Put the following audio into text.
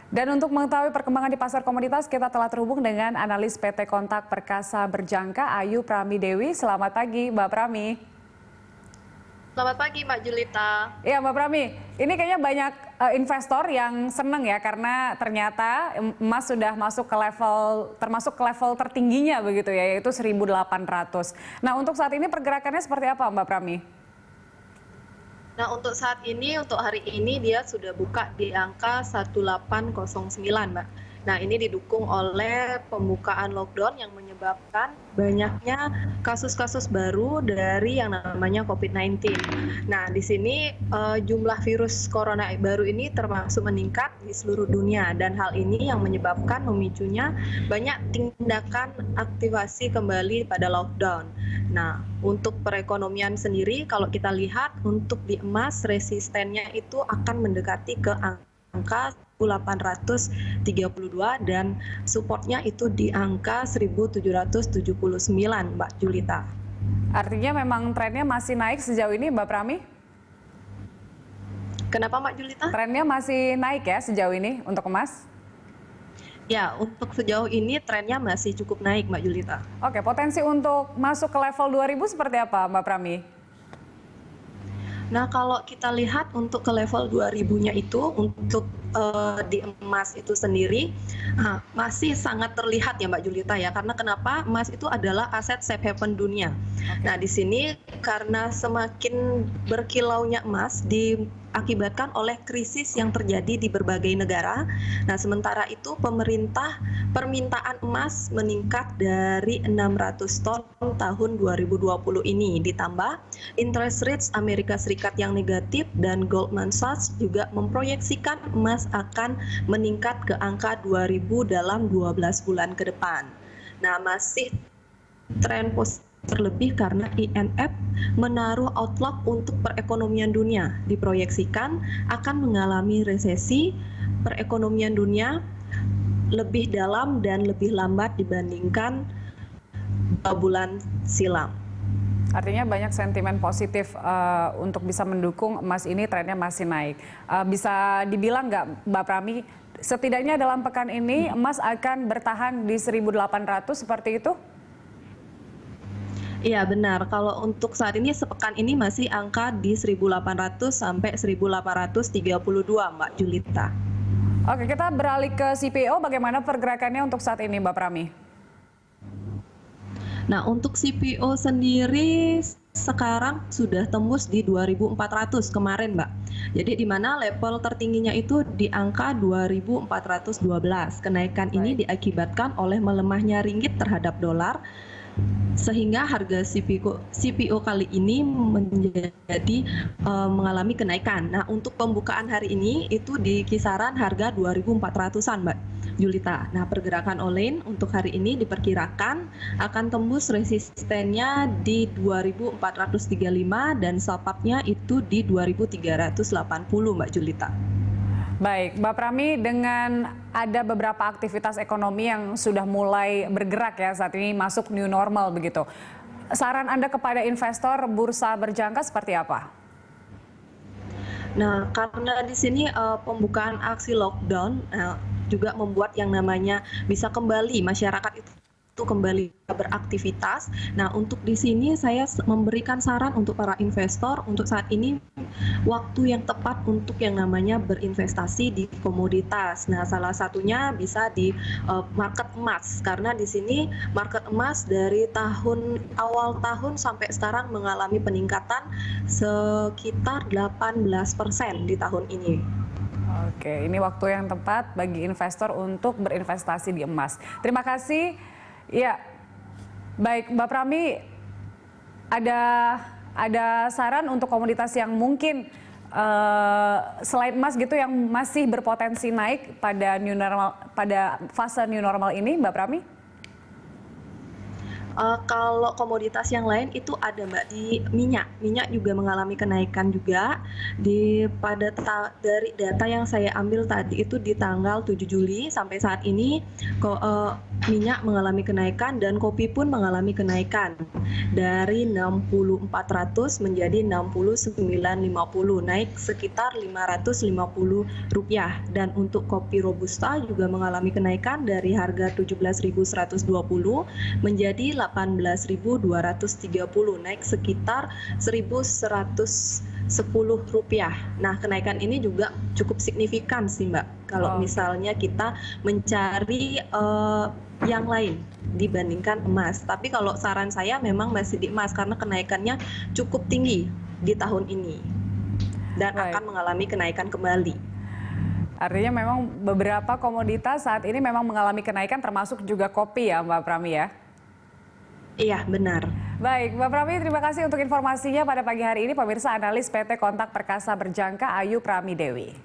Dan untuk mengetahui perkembangan di pasar komoditas, kita telah terhubung dengan analis PT Kontak Perkasa Berjangka, Ayu Pramidewi. Selamat pagi, Mbak Prami. Selamat pagi, Mbak Julita. Iya, Mbak Prami. Ini kayaknya banyak investor yang seneng ya, karena ternyata emas sudah masuk ke level, termasuk ke level tertingginya begitu ya, yaitu 1.800. Nah, untuk saat ini pergerakannya seperti apa, Mbak Prami? Nah, untuk saat ini, untuk hari ini dia sudah buka di angka 1809, Mbak. Nah, ini didukung oleh pembukaan lockdown yang menyebabkan banyaknya kasus-kasus baru dari yang namanya COVID-19. Nah, di sini jumlah virus corona baru ini termasuk meningkat di seluruh dunia, dan hal ini yang menyebabkan memicunya banyak tindakan aktivasi kembali pada lockdown. Nah, untuk perekonomian sendiri, kalau kita lihat untuk di emas resistennya itu akan mendekati ke angka 1832 dan supportnya itu di angka 1779, Mbak Julita. Artinya memang trennya masih naik sejauh ini, Mbak Prami? Kenapa, Mbak Julita? Trennya masih naik ya sejauh ini untuk emas? Ya, untuk sejauh ini trennya masih cukup naik, Mbak Julita. Oke, potensi untuk masuk ke level 2000 seperti apa, Mbak Prami? Nah, kalau kita lihat untuk ke level 2000-nya itu untuk di emas itu sendiri masih sangat terlihat ya, Mbak Julita ya. Karena kenapa? Emas itu adalah aset safe haven dunia. Nah, di sini karena semakin berkilaunya emas diakibatkan oleh krisis yang terjadi di berbagai negara. Nah, sementara itu permintaan emas meningkat dari 600 ton tahun 2020 ini, ditambah interest rates Amerika Serikat yang negatif, dan Goldman Sachs juga memproyeksikan emas akan meningkat ke angka 2000 dalam 12 bulan ke depan. Nah, masih tren positif terlebih karena IMF menaruh outlook untuk perekonomian dunia, diproyeksikan akan mengalami resesi perekonomian dunia lebih dalam dan lebih lambat dibandingkan 2 bulan silam. Artinya banyak sentimen positif untuk bisa mendukung emas ini trennya masih naik. Bisa dibilang nggak, Mbak Prami, setidaknya dalam pekan ini emas akan bertahan di 1.800 seperti itu? Iya, benar. Kalau untuk saat ini sepekan ini masih angka di 1.800 sampai 1.832, Mbak Julita. Oke, kita beralih ke CPO. Bagaimana pergerakannya untuk saat ini, Mbak Prami? Nah, untuk CPO sendiri sekarang sudah tembus di 2.400 kemarin, Mbak. Jadi di mana level tertingginya itu di angka 2.412. Kenaikan ini diakibatkan oleh melemahnya ringgit terhadap dolar, sehingga harga CPO kali ini mengalami kenaikan. Nah, untuk pembukaan hari ini itu di kisaran harga 2.400-an, Mbak Julita. Nah, pergerakan all-in untuk hari ini diperkirakan akan tembus resistennya di 2.435 dan support-nya itu di 2.380, Mbak Julita. Baik, Mbak Prami, dengan ada beberapa aktivitas ekonomi yang sudah mulai bergerak ya saat ini masuk new normal begitu. Saran Anda kepada investor bursa berjangka seperti apa? Nah, karena di sini pembukaan aksi lockdown juga membuat yang namanya bisa kembali masyarakat itu kembali beraktivitas. Nah, untuk di sini saya memberikan saran untuk para investor untuk saat ini waktu yang tepat untuk yang namanya berinvestasi di komoditas. Nah, salah satunya bisa di market emas, karena di sini market emas dari awal tahun sampai sekarang mengalami peningkatan sekitar 18% di tahun ini. Oke, ini waktu yang tepat bagi investor untuk berinvestasi di emas. Terima kasih. Ya, baik Mbak Prami, ada saran untuk komoditas yang mungkin selain emas gitu yang masih berpotensi naik pada fase new normal ini, Mbak Prami? Kalau komoditas yang lain itu ada Mbak, di minyak. Minyak juga mengalami kenaikan juga. Dari data yang saya ambil tadi itu di tanggal 7 Juli sampai saat ini minyak mengalami kenaikan dan kopi pun mengalami kenaikan dari 6400 menjadi 6950, naik sekitar Rp550. Dan untuk kopi robusta juga mengalami kenaikan dari harga 17.120 menjadi 18.230, naik sekitar Rp1.110. Nah, kenaikan ini juga cukup signifikan sih Mbak, kalau misalnya kita mencari yang lain dibandingkan emas. Tapi kalau saran saya memang masih di emas karena kenaikannya cukup tinggi di tahun ini dan akan mengalami kenaikan kembali. Artinya memang beberapa komoditas saat ini memang mengalami kenaikan, termasuk juga kopi ya Mbak Prami ya? Iya, benar. Baik, Mbak Prami, terima kasih untuk informasinya pada pagi hari ini. Pemirsa, analis PT Kontak Perkasa Berjangka Ayu Pramidewi.